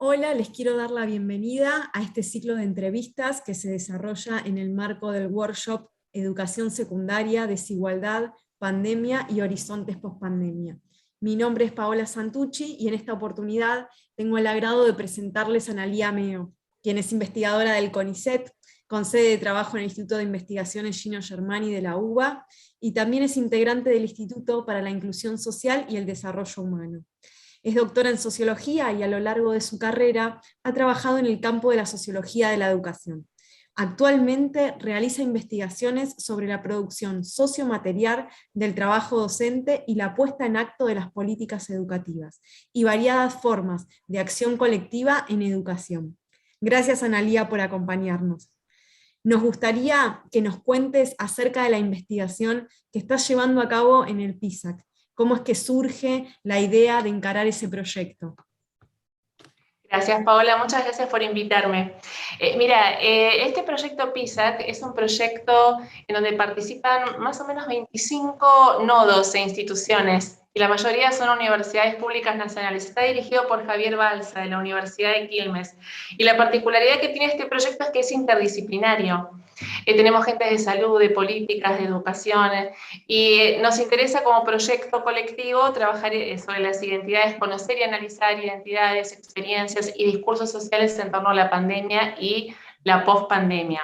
Hola, les quiero dar la bienvenida a este ciclo de entrevistas que se desarrolla en el marco del workshop Educación Secundaria, Desigualdad, Pandemia y Horizontes Postpandemia. Mi nombre es Paola Santucci y en esta oportunidad tengo el agrado de presentarles a Analía Meo, quien es investigadora del CONICET, con sede de trabajo en el Instituto de Investigaciones Gino Germani de la UBA, y también es integrante del Instituto para la Inclusión Social y el Desarrollo Humano. Es doctora en sociología y a lo largo de su carrera ha trabajado en el campo de la sociología de la educación. Actualmente realiza investigaciones sobre la producción sociomaterial del trabajo docente y la puesta en acto de las políticas educativas, y variadas formas de acción colectiva en educación. Gracias, Analía, por acompañarnos. Nos gustaría que nos cuentes acerca de la investigación que estás llevando a cabo en el PISAC. ¿Cómo es que surge la idea de encarar ese proyecto? Gracias, Paola. Muchas gracias por invitarme. Este proyecto PISAC es un proyecto en donde participan más o menos 25 nodos e instituciones, y la mayoría son universidades públicas nacionales. Está dirigido por Javier Balsa, de la Universidad de Quilmes. Y la particularidad que tiene este proyecto es que es interdisciplinario. Tenemos gente de salud, de políticas, de educación, y nos interesa como proyecto colectivo trabajar sobre las identidades, conocer y analizar identidades, experiencias y discursos sociales en torno a la pandemia y la pospandemia.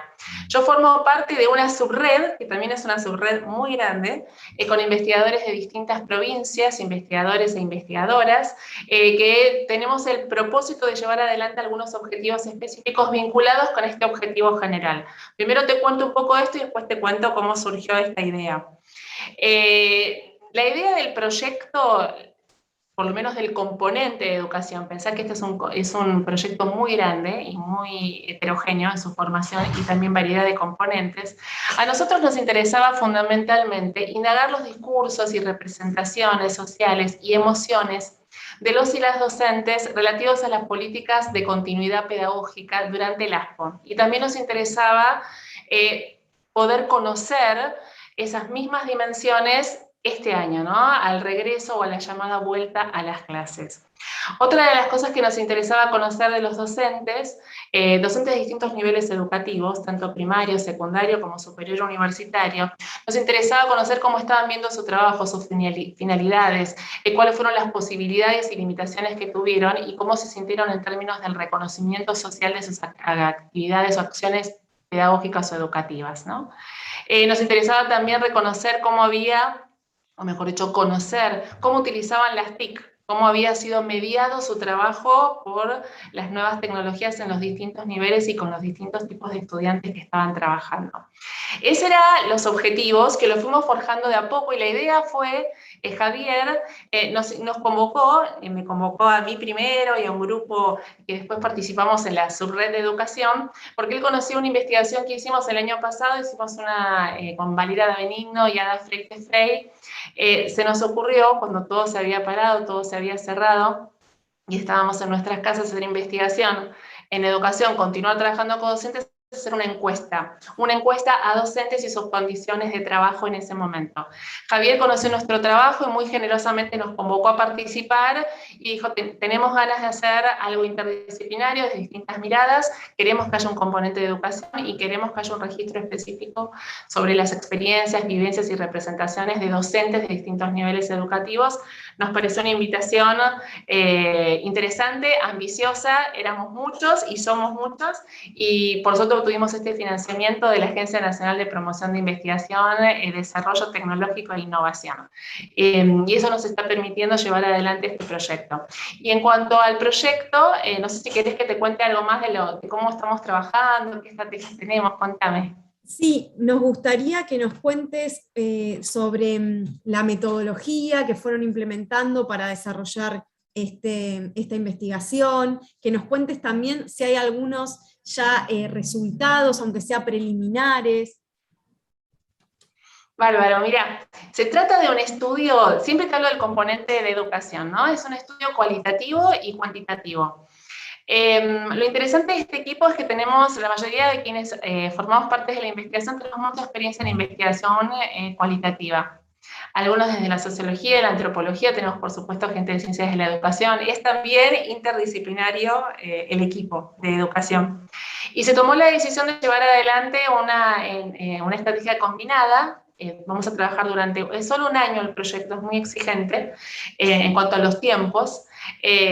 Yo formo parte de una subred, que también es una subred muy grande, con investigadores de distintas provincias, investigadores e investigadoras, que tenemos el propósito de llevar adelante algunos objetivos específicos vinculados con este objetivo general. Primero te cuento un poco de esto y después te cuento cómo surgió esta idea. La idea del proyecto, por lo menos del componente de educación, pensar que este es un proyecto muy grande y muy heterogéneo en su formación y también variedad de componentes, a nosotros nos interesaba fundamentalmente indagar los discursos y representaciones sociales y emociones de los y las docentes relativos a las políticas de continuidad pedagógica durante el ASPO. Y también nos interesaba poder conocer esas mismas dimensiones este año, ¿no? Al regreso o a la llamada vuelta a las clases. Otra de las cosas que nos interesaba conocer de los docentes, docentes de distintos niveles educativos, tanto primario, secundario como superior universitario, nos interesaba conocer cómo estaban viendo su trabajo, sus finalidades, cuáles fueron las posibilidades y limitaciones que tuvieron y cómo se sintieron en términos del reconocimiento social de sus actividades o acciones pedagógicas o educativas, ¿no? Nos interesaba también reconocer cómo había, o mejor dicho, conocer cómo utilizaban las TIC, cómo había sido mediado su trabajo por las nuevas tecnologías en los distintos niveles y con los distintos tipos de estudiantes que estaban trabajando. Esos eran los objetivos que los fuimos forjando de a poco, y la idea fue, Javier nos convocó, me convocó a mí primero y a un grupo que después participamos en la subred de educación, porque él conocía una investigación que hicimos el año pasado, hicimos una con Valeria Benigno y Ada Freites Frey. Se nos ocurrió, cuando todo se había parado, todo se había cerrado, y estábamos en nuestras casas en investigación, en educación, continuar trabajando con docentes, hacer una encuesta a docentes y sus condiciones de trabajo en ese momento. Javier conoció nuestro trabajo y muy generosamente nos convocó a participar y dijo, tenemos ganas de hacer algo interdisciplinario, de distintas miradas, queremos que haya un componente de educación y queremos que haya un registro específico sobre las experiencias, vivencias y representaciones de docentes de distintos niveles educativos. Nos pareció una invitación interesante, ambiciosa, éramos muchos y somos muchos, y por suerte obtuvimos este financiamiento de la Agencia Nacional de Promoción de Investigación, Desarrollo Tecnológico e Innovación. Y eso nos está permitiendo llevar adelante este proyecto. Y en cuanto al proyecto, no sé si querés que te cuente algo más de cómo estamos trabajando, qué estrategias tenemos, contame. Sí, nos gustaría que nos cuentes sobre la metodología que fueron implementando para desarrollar esta investigación, que nos cuentes también si hay algunos ya resultados, aunque sea preliminares. Bárbaro, mira, se trata de un estudio, siempre te hablo del componente de educación, ¿no? Es un estudio cualitativo y cuantitativo. Lo interesante de este equipo es que tenemos, la mayoría de quienes formamos parte de la investigación, tenemos mucha experiencia en investigación cualitativa. algunos desde la sociología y la antropología, tenemos por supuesto gente de ciencias de la educación, es también interdisciplinario el equipo de educación. Y se tomó la decisión de llevar adelante una estrategia combinada. Vamos a trabajar durante solo un año, el proyecto es muy exigente en cuanto a los tiempos,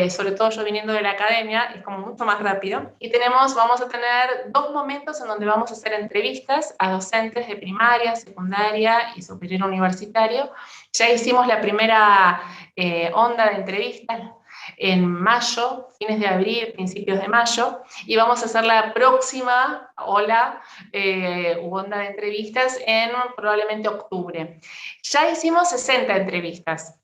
sobre todo yo viniendo de la academia, es como mucho más rápido. Y vamos a tener 2 momentos en donde vamos a hacer entrevistas a docentes de primaria, secundaria y superior universitario. Ya hicimos la primera onda de entrevistas en mayo, fines de abril, principios de mayo, y vamos a hacer la próxima ola onda de entrevistas en probablemente octubre. Ya hicimos 60 entrevistas.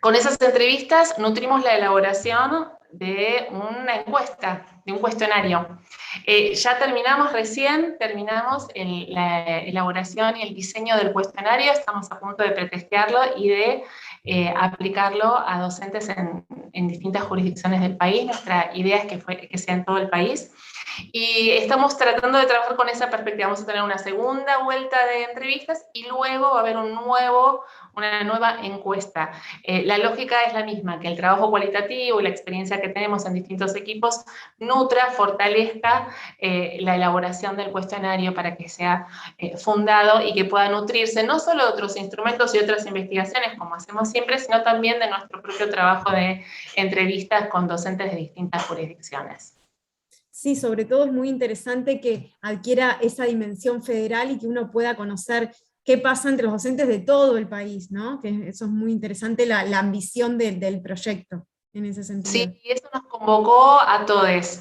Con esas entrevistas nutrimos la elaboración de una encuesta, de un cuestionario. Ya terminamos la elaboración y el diseño del cuestionario, estamos a punto de pretestearlo y de aplicarlo a docentes en distintas jurisdicciones del país. Nuestra idea es que sea en todo el país. Y estamos tratando de trabajar con esa perspectiva. Vamos a tener una segunda vuelta de entrevistas y luego va a haber una nueva encuesta. La lógica es la misma, que el trabajo cualitativo y la experiencia que tenemos en distintos equipos nutra, fortalezca la elaboración del cuestionario para que sea fundado y que pueda nutrirse no solo de otros instrumentos y otras investigaciones, como hacemos siempre, sino también de nuestro propio trabajo de entrevistas con docentes de distintas jurisdicciones. Sí, sobre todo es muy interesante que adquiera esa dimensión federal y que uno pueda conocer qué pasa entre los docentes de todo el país, ¿no? Que eso es muy interesante, la ambición del proyecto en ese sentido. Sí, y eso nos convocó a todos,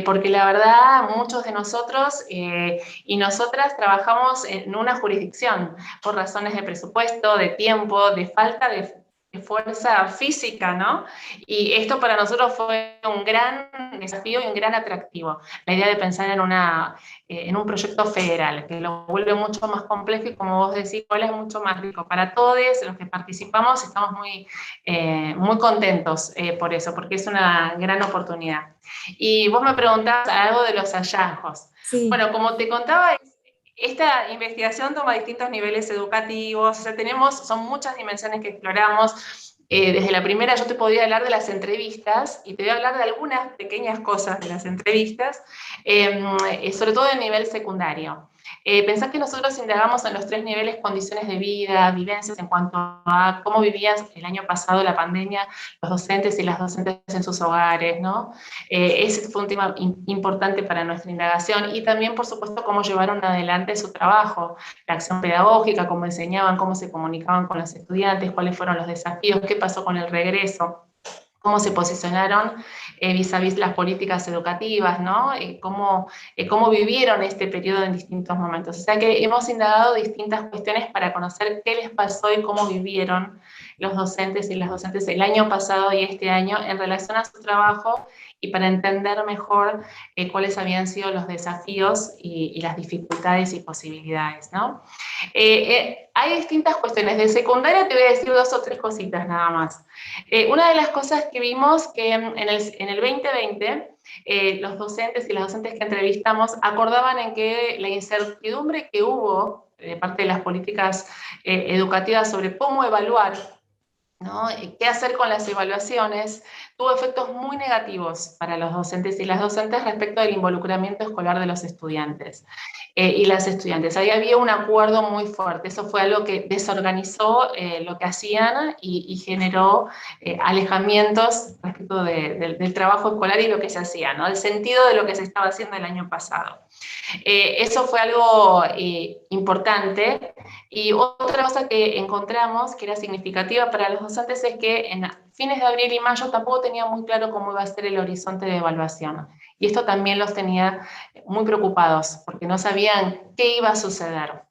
porque la verdad muchos de nosotros y nosotras trabajamos en una jurisdicción por razones de presupuesto, de tiempo, de falta de fuerza física, ¿no? Y esto para nosotros fue un gran desafío y un gran atractivo, la idea de pensar en un proyecto federal, que lo vuelve mucho más complejo y como vos decís, es mucho más rico. Para todos los que participamos estamos muy contentos por eso, porque es una gran oportunidad. Y vos me preguntabas algo de los hallazgos. Sí. Bueno, como te contaba, esta investigación toma distintos niveles educativos, o sea, son muchas dimensiones que exploramos. Desde la primera yo te podría hablar de las entrevistas y te voy a hablar de algunas pequeñas cosas de las entrevistas, sobre todo en nivel secundario. Pensá que nosotros indagamos en los 3 niveles condiciones de vida, vivencias en cuanto a cómo vivían el año pasado la pandemia los docentes y las docentes en sus hogares, ¿no? Ese fue un tema importante para nuestra indagación y también, por supuesto, cómo llevaron adelante su trabajo, la acción pedagógica, cómo enseñaban, cómo se comunicaban con los estudiantes, cuáles fueron los desafíos, qué pasó con el regreso, cómo se posicionaron vis a vis las políticas educativas, ¿no? Cómo vivieron este periodo en distintos momentos. O sea que hemos indagado distintas cuestiones para conocer qué les pasó y cómo vivieron los docentes y las docentes el año pasado y este año en relación a su trabajo y para entender mejor cuáles habían sido los desafíos y las dificultades y posibilidades, ¿no? Hay distintas cuestiones. De secundaria te voy a decir 2 o 3 cositas nada más. Una de las cosas que vimos que en el 2020 los docentes y las docentes que entrevistamos acordaban en que la incertidumbre que hubo de parte de las políticas educativas sobre cómo evaluar, ¿no? ¿Qué hacer con las evaluaciones? Tuvo efectos muy negativos para los docentes y las docentes respecto del involucramiento escolar de los estudiantes y las estudiantes. Ahí había un acuerdo muy fuerte, eso fue algo que desorganizó lo que hacían y generó alejamientos respecto del trabajo escolar y lo que se hacía, ¿no? El sentido de lo que se estaba haciendo el año pasado. Eso fue algo importante. Y otra cosa que encontramos que era significativa para los docentes es que en fines de abril y mayo tampoco tenían muy claro cómo iba a ser el horizonte de evaluación. Y esto también los tenía muy preocupados, porque no sabían qué iba a suceder.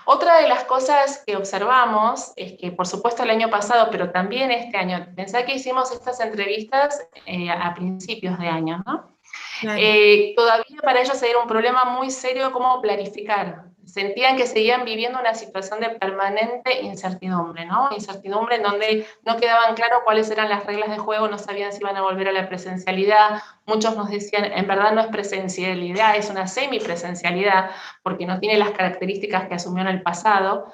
Otra de las cosas que observamos es que, por supuesto, el año pasado, pero también este año, pensá que hicimos estas entrevistas a principios de año, ¿no? Claro. Todavía para ellos era un problema muy serio cómo planificar sentían que seguían viviendo una situación de permanente incertidumbre, ¿no? Incertidumbre en donde no quedaban claro cuáles eran las reglas de juego, no sabían si iban a volver a la presencialidad. Muchos nos decían, en verdad no es presencialidad, es una semipresencialidad, porque no tiene las características que asumió en el pasado.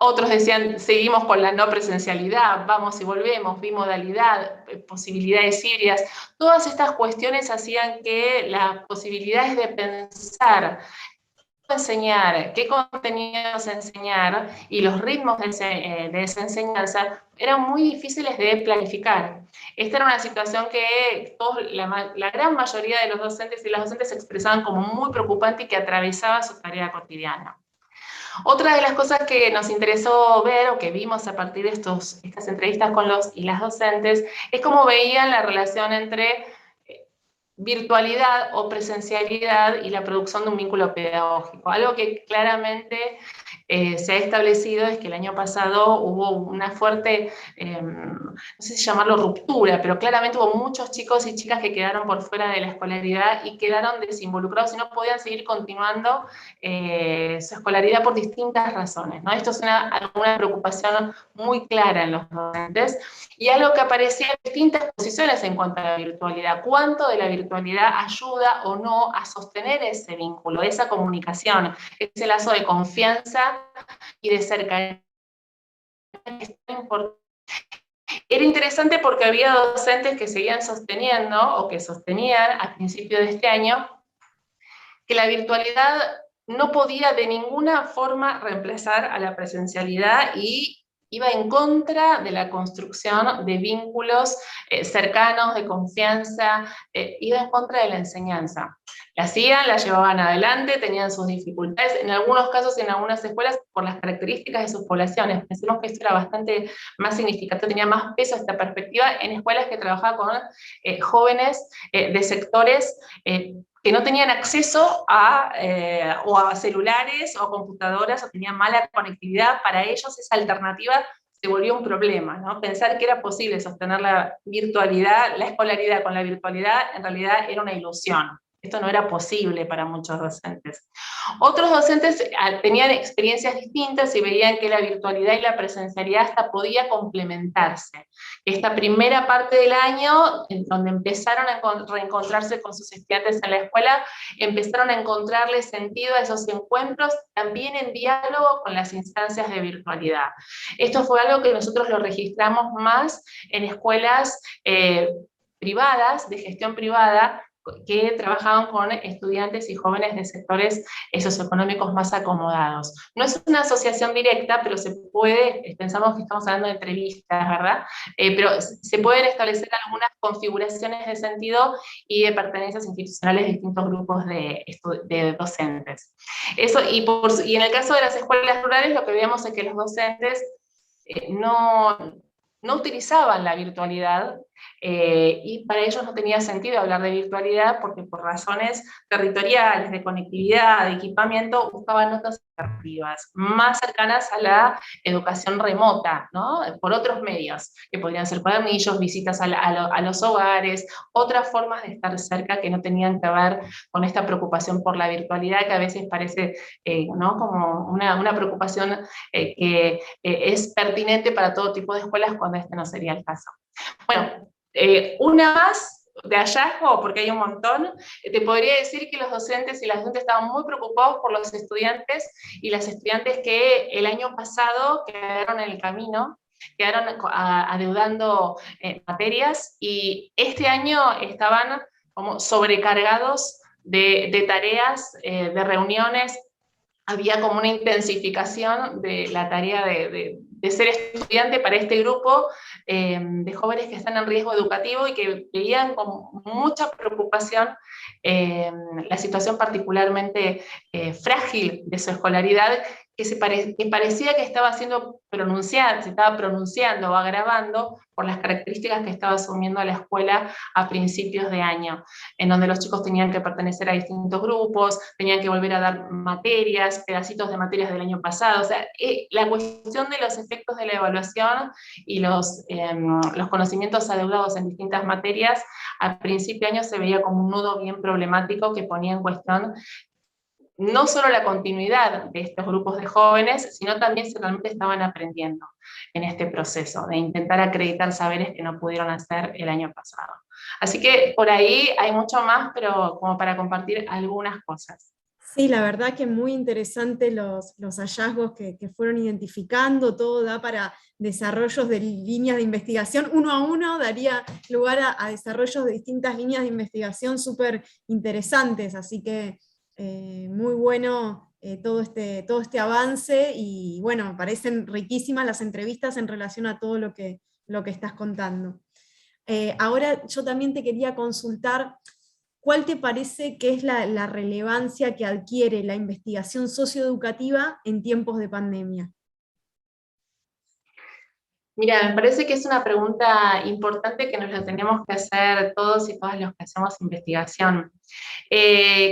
Otros decían, seguimos con la no presencialidad, vamos y volvemos, bimodalidad, posibilidades híbridas. Todas estas cuestiones hacían que las posibilidades de pensar, enseñar, qué contenidos enseñar y los ritmos de esa enseñanza eran muy difíciles de planificar. Esta era una situación que la gran mayoría de los docentes y las docentes expresaban como muy preocupante y que atravesaba su tarea cotidiana. Otra de las cosas que nos interesó ver o que vimos a partir de estas entrevistas con los y las docentes es cómo veían la relación entre virtualidad o presencialidad y la producción de un vínculo pedagógico. Algo que claramente se ha establecido es que el año pasado hubo una fuerte, no sé si llamarlo ruptura, pero claramente hubo muchos chicos y chicas que quedaron por fuera de la escolaridad y quedaron desinvolucrados y no podían seguir continuando su escolaridad por distintas razones, ¿no? Esto es una preocupación muy clara en los docentes y algo que aparecía en distintas posiciones en cuanto a la virtualidad. ¿Cuánto de la virtualidad ayuda o no a sostener ese vínculo, esa comunicación, ese lazo de confianza y de cercanía? Era interesante porque había docentes que seguían sosteniendo o que sostenían a principio de este año que la virtualidad no podía de ninguna forma reemplazar a la presencialidad y iba en contra de la construcción de vínculos cercanos, de confianza, iba en contra de la enseñanza. La hacían, la llevaban adelante, tenían sus dificultades, en algunos casos y en algunas escuelas, por las características de sus poblaciones. Pensemos que esto era bastante más significativo, tenía más peso esta perspectiva en escuelas que trabajaban con jóvenes de sectores que no tenían acceso o a celulares o a computadoras o tenían mala conectividad. Para ellos esa alternativa se volvió un problema, ¿no? Pensar que era posible sostener la virtualidad, la escolaridad con la virtualidad, en realidad era una ilusión. Esto no era posible para muchos docentes. Otros docentes tenían experiencias distintas y veían que la virtualidad y la presencialidad hasta podía complementarse. Esta primera parte del año, en donde empezaron a reencontrarse con sus estudiantes en la escuela, empezaron a encontrarle sentido a esos encuentros, también en diálogo con las instancias de virtualidad. Esto fue algo que nosotros lo registramos más en escuelas privadas, de gestión privada, que trabajaban con estudiantes y jóvenes de sectores socioeconómicos más acomodados. No es una asociación directa, pero se puede, pensamos que estamos hablando de entrevistas, ¿verdad? Pero se pueden establecer algunas configuraciones de sentido y de pertenencias institucionales de distintos grupos de docentes. Eso, y en el caso de las escuelas rurales, lo que veíamos es que los docentes no utilizaban la virtualidad y para ellos no tenía sentido hablar de virtualidad porque por razones territoriales, de conectividad, de equipamiento, buscaban otras alternativas más cercanas a la educación remota, ¿no? Por otros medios, que podrían ser cuadernillos, visitas a los hogares, otras formas de estar cerca que no tenían que ver con esta preocupación por la virtualidad que a veces parece ¿no? como una preocupación que es pertinente para todo tipo de escuelas cuando este no sería el caso. Bueno, una más de hallazgo, porque hay un montón, te podría decir que los docentes y las docentes estaban muy preocupados por los estudiantes y las estudiantes que el año pasado quedaron en el camino, quedaron adeudando materias y este año estaban como sobrecargados de tareas, de reuniones. Había como una intensificación de la tarea de ser estudiante para este grupo de jóvenes que están en riesgo educativo y que veían con mucha preocupación la situación particularmente frágil de su escolaridad, que parecía que estaba siendo pronunciada, se estaba pronunciando o agravando por las características que estaba asumiendo la escuela a principios de año, en donde los chicos tenían que pertenecer a distintos grupos, tenían que volver a dar materias, pedacitos de materias del año pasado. O sea, la cuestión de los efectos de la evaluación y los conocimientos adeudados en distintas materias, a principio de año se veía como un nudo bien problemático que ponía en cuestión no solo la continuidad de estos grupos de jóvenes, sino también si realmente estaban aprendiendo en este proceso de intentar acreditar saberes que no pudieron hacer el año pasado. Así que por ahí hay mucho más, pero como para compartir algunas cosas. Sí, la verdad que muy interesante los hallazgos que fueron identificando, todo da para desarrollos de líneas de investigación, uno a uno daría lugar a desarrollos de distintas líneas de investigación súper interesantes, así que muy bueno todo este avance, y bueno, me parecen riquísimas las entrevistas en relación a todo lo que estás contando. Ahora yo también te quería consultar, ¿cuál te parece que es la relevancia que adquiere la investigación socioeducativa en tiempos de pandemia? Mira, me parece que es una pregunta importante que nos la tenemos que hacer todos y todas los que hacemos investigación.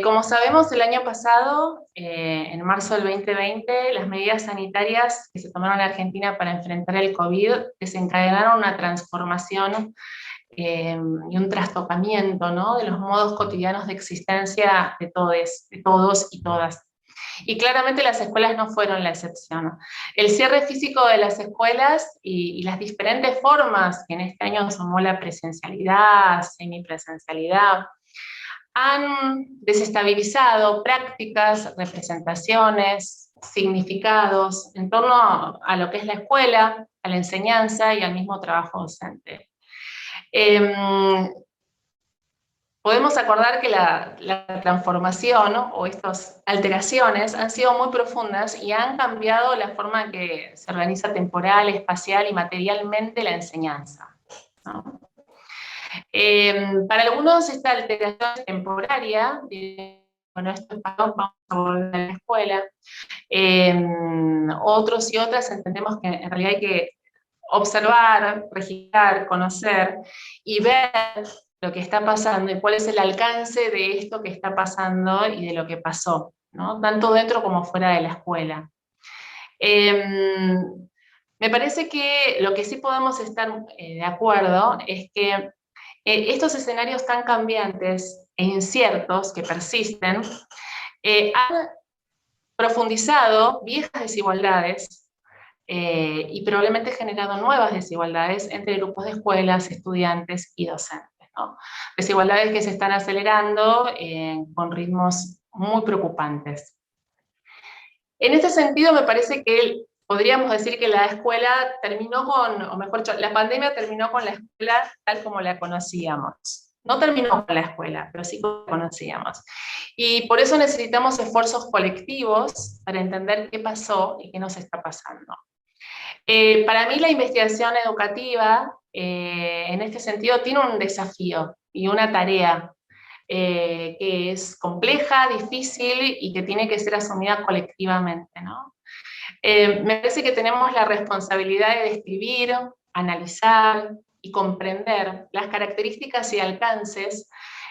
Como sabemos, el año pasado, en marzo del 2020, las medidas sanitarias que se tomaron en Argentina para enfrentar el COVID desencadenaron una transformación y un trastocamiento, ¿no?, de los modos cotidianos de existencia de todos y todas. Y claramente las escuelas no fueron la excepción. El cierre físico de las escuelas y las diferentes formas que en este año sumó la presencialidad, semipresencialidad, han desestabilizado prácticas, representaciones, significados en torno a lo que es la escuela, a la enseñanza y al mismo trabajo docente. Podemos acordar que la transformación, ¿no?, o estas alteraciones han sido muy profundas y han cambiado la forma en que se organiza temporal, espacial y materialmente la enseñanza, ¿no? Para algunos esta alteración es temporaria, bueno, esto pasó, vamos a volver a la escuela. Otros y otras entendemos que en realidad hay que observar, registrar, conocer y ver lo que está pasando y cuál es el alcance de esto que está pasando y de lo que pasó, ¿no?, tanto dentro como fuera de la escuela. Me parece que lo que sí podemos estar de acuerdo es que estos escenarios tan cambiantes e inciertos que persisten han profundizado viejas desigualdades y probablemente generado nuevas desigualdades entre grupos de escuelas, estudiantes y docentes, ¿no? Desigualdades que se están acelerando con ritmos muy preocupantes. En este sentido, me parece que podríamos decir que la escuela terminó con, o mejor dicho, la pandemia terminó con la escuela tal como la conocíamos. No terminó con la escuela, pero sí como la conocíamos. Y por eso necesitamos esfuerzos colectivos para entender qué pasó y qué nos está pasando. Para mí la investigación educativa, en este sentido, tiene un desafío y una tarea que es compleja, difícil y que tiene que ser asumida colectivamente, ¿no? Me parece que tenemos la responsabilidad de describir, analizar y comprender las características y alcances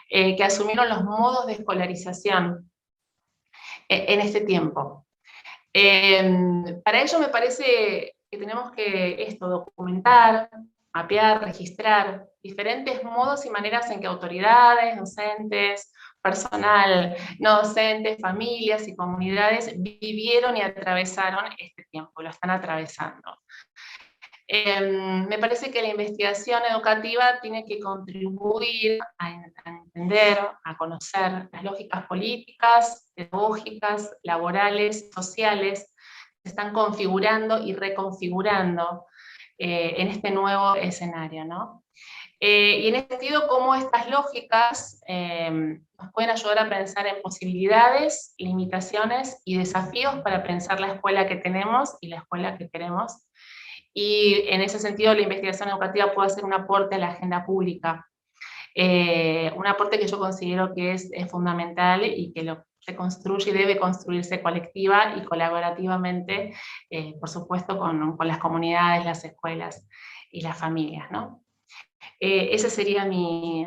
que asumieron los modos de escolarización en este tiempo. Para ello me parece que tenemos que documentar, mapear, registrar diferentes modos y maneras en que autoridades, docentes, personal no docentes, familias y comunidades vivieron y atravesaron este tiempo, lo están atravesando. Me parece que la investigación educativa tiene que contribuir a entender, a conocer las lógicas políticas, pedagógicas, laborales, sociales, que se están configurando y reconfigurando en este nuevo escenario, ¿no? Y en este sentido, cómo estas lógicas nos pueden ayudar a pensar en posibilidades, limitaciones y desafíos para pensar la escuela que tenemos y la escuela que queremos. Y en ese sentido la investigación educativa puede hacer un aporte a la agenda pública, un aporte que yo considero que es fundamental y que se construye y debe construirse colectiva y colaborativamente, por supuesto con las comunidades, las escuelas y las familias, ¿no? Esa sería mi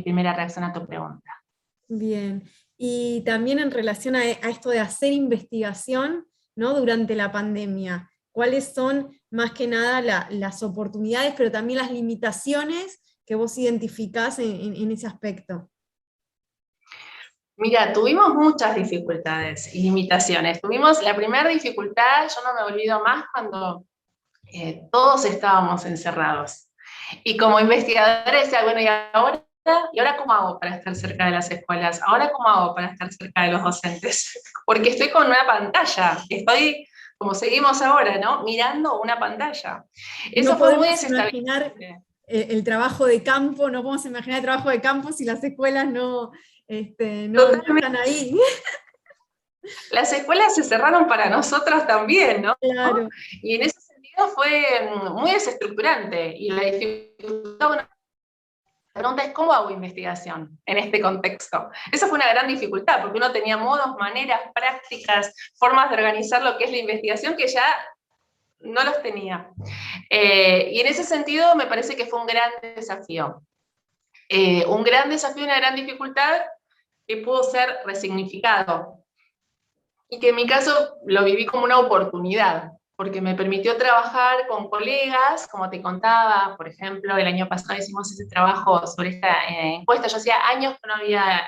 primera reacción a tu pregunta. Bien, y también en relación a esto de hacer investigación, ¿no?, durante la pandemia, ¿cuáles son más que nada las oportunidades, pero también las limitaciones que vos identificás en ese aspecto? Mira, tuvimos muchas dificultades y limitaciones. Tuvimos la primera dificultad, yo no me olvido más, cuando todos estábamos encerrados. Y como investigadora decía, bueno, ¿y ahora cómo hago para estar cerca de las escuelas? ¿Ahora cómo hago para estar cerca de los docentes? Porque estoy con una pantalla, estoy, como seguimos ahora, ¿no? Mirando una pantalla. No Eso fue muy podemos imaginar desestabilizante. el trabajo de campo, no podemos imaginar el trabajo de campo si las escuelas no Totalmente. están ahí. Las escuelas se cerraron para nosotros también, ¿no? Claro. Y en ese sentido fue muy desestructurante. Y la dificultad, bueno, la pregunta es, ¿cómo hago investigación en este contexto? Eso fue una gran dificultad, porque uno tenía modos, maneras, prácticas, formas de organizar lo que es la investigación que ya no los tenía. Y en ese sentido me parece que fue un gran desafío. Un gran desafío, una gran dificultad que pudo ser resignificado. Y que en mi caso lo viví como una oportunidad, porque me permitió trabajar con colegas, como te contaba, por ejemplo, el año pasado hicimos ese trabajo sobre esta encuesta. Yo hacía años que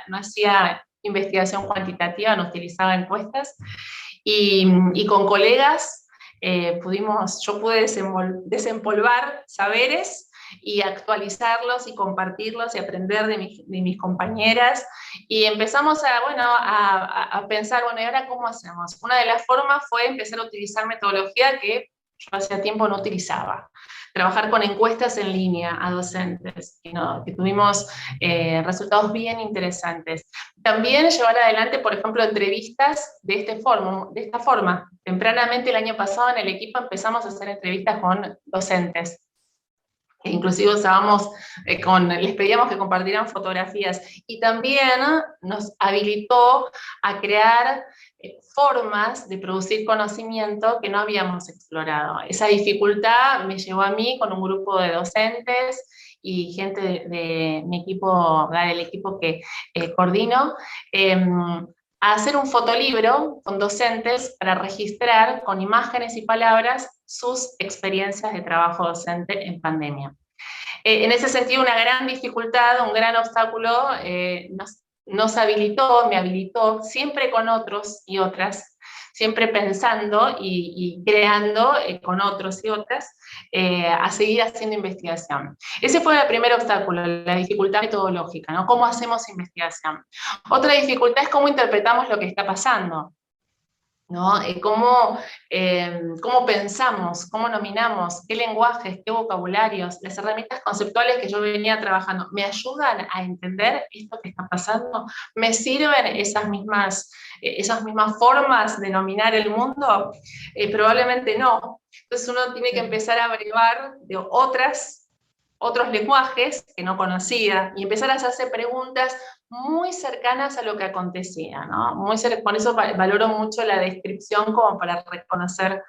no hacía investigación cuantitativa, no utilizaba encuestas, y con colegas yo pude desempolvar saberes y actualizarlos y compartirlos y aprender de mis compañeras. Y empezamos a pensar, bueno, ¿y ahora cómo hacemos? Una de las formas fue empezar a utilizar metodología que yo hacía tiempo no utilizaba. Trabajar con encuestas en línea a docentes, que tuvimos resultados bien interesantes. También llevar adelante, por ejemplo, entrevistas de esta forma. Tempranamente el año pasado en el equipo empezamos a hacer entrevistas con docentes. Inclusive les pedíamos que compartieran fotografías, y también nos habilitó a crear formas de producir conocimiento que no habíamos explorado. Esa dificultad me llevó a mí con un grupo de docentes y gente de mi equipo, del equipo que coordino, a hacer un fotolibro con docentes para registrar con imágenes y palabras sus experiencias de trabajo docente en pandemia. En ese sentido, una gran dificultad, un gran obstáculo me habilitó, siempre con otros y otras, siempre pensando y creando con otros y otras, a seguir haciendo investigación. Ese fue el primer obstáculo, la dificultad metodológica, ¿no? ¿Cómo hacemos investigación? Otra dificultad es cómo interpretamos lo que está pasando, ¿no? Cómo pensamos, cómo nominamos, qué lenguajes, qué vocabularios, las herramientas conceptuales que yo venía trabajando, ¿me ayudan a entender esto que está pasando? ¿Me sirven esas mismas formas de nominar el mundo? Probablemente no. Entonces uno tiene que empezar a brevar de otros lenguajes que no conocía y empezar a hacerse preguntas muy cercanas a lo que acontecía, ¿no? Por eso valoro mucho la descripción como para reconocer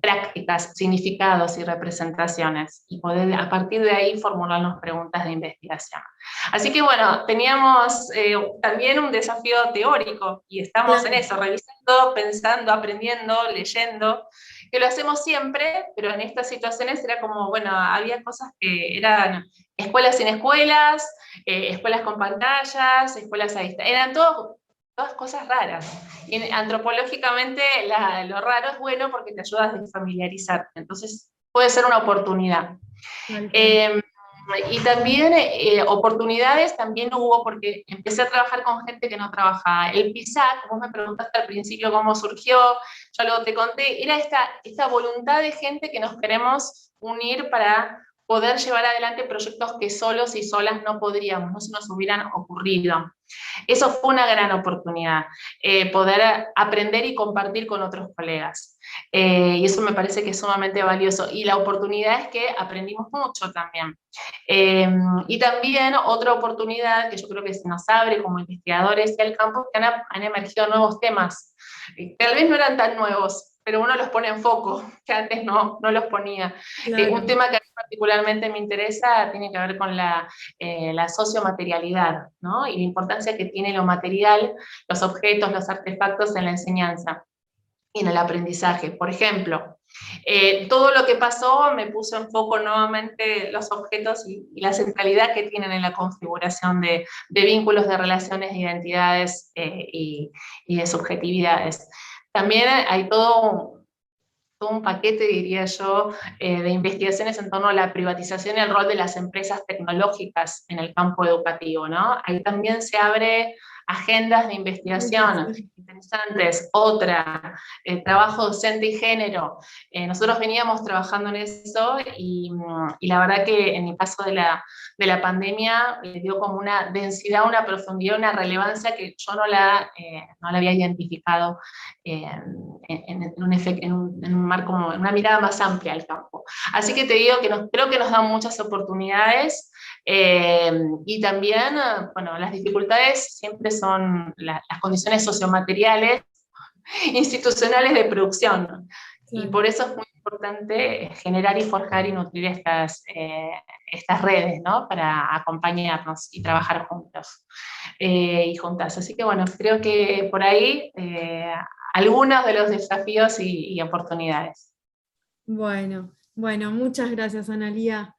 prácticas, significados y representaciones y poder a partir de ahí formularnos preguntas de investigación. Así que bueno, teníamos también un desafío teórico y estamos en Claro. eso, revisando, pensando, aprendiendo, leyendo, que lo hacemos siempre, pero en estas situaciones era como, bueno, había cosas que eran escuelas sin escuelas, escuelas con pantallas, escuelas a distancia, eran todas cosas raras. Y antropológicamente lo raro es bueno porque te ayuda a desfamiliarizarte, entonces puede ser una oportunidad. Tal cual. Eh, y también oportunidades también hubo porque empecé a trabajar con gente que no trabajaba. El PISAC, vos me preguntaste al principio cómo surgió, yo luego te conté, era esta voluntad de gente que nos queremos unir para poder llevar adelante proyectos que solos y solas no podríamos, no se nos hubieran ocurrido. Eso fue una gran oportunidad, poder aprender y compartir con otros colegas. Y eso me parece que es sumamente valioso. Y la oportunidad es que aprendimos mucho también. Y también otra oportunidad que yo creo que se nos abre como investigadores y al campo, que han emergido nuevos temas. Tal vez no eran tan nuevos, pero uno los pone en foco, que antes no los ponía. Claro. Un tema que a mí particularmente me interesa tiene que ver con la sociomaterialidad, ¿no? Y la importancia que tiene lo material, los objetos, los artefactos en la enseñanza y en el aprendizaje. Por ejemplo, Todo lo que pasó me puso en foco nuevamente los objetos y la centralidad que tienen en la configuración de vínculos, de relaciones, de identidades y de subjetividades. También hay todo un paquete, diría yo, de investigaciones en torno a la privatización y el rol de las empresas tecnológicas en el campo educativo, ¿no? Ahí también se abre agendas de investigación interesantes. Otra, trabajo docente y género. Nosotros veníamos trabajando en eso y la verdad que en el caso de la pandemia le dio como una densidad, una profundidad, una relevancia que yo no la había identificado en un marco, en una mirada más amplia al campo. Así que te digo que creo que nos dan muchas oportunidades y también, bueno, las dificultades siempre son las condiciones sociomateriales, institucionales de producción. Y por eso es muy importante generar y forjar y nutrir estas redes, ¿no? Para acompañarnos y trabajar juntos y juntas. Así que bueno, creo que por ahí algunos de los desafíos y oportunidades. Bueno, muchas gracias, Analía.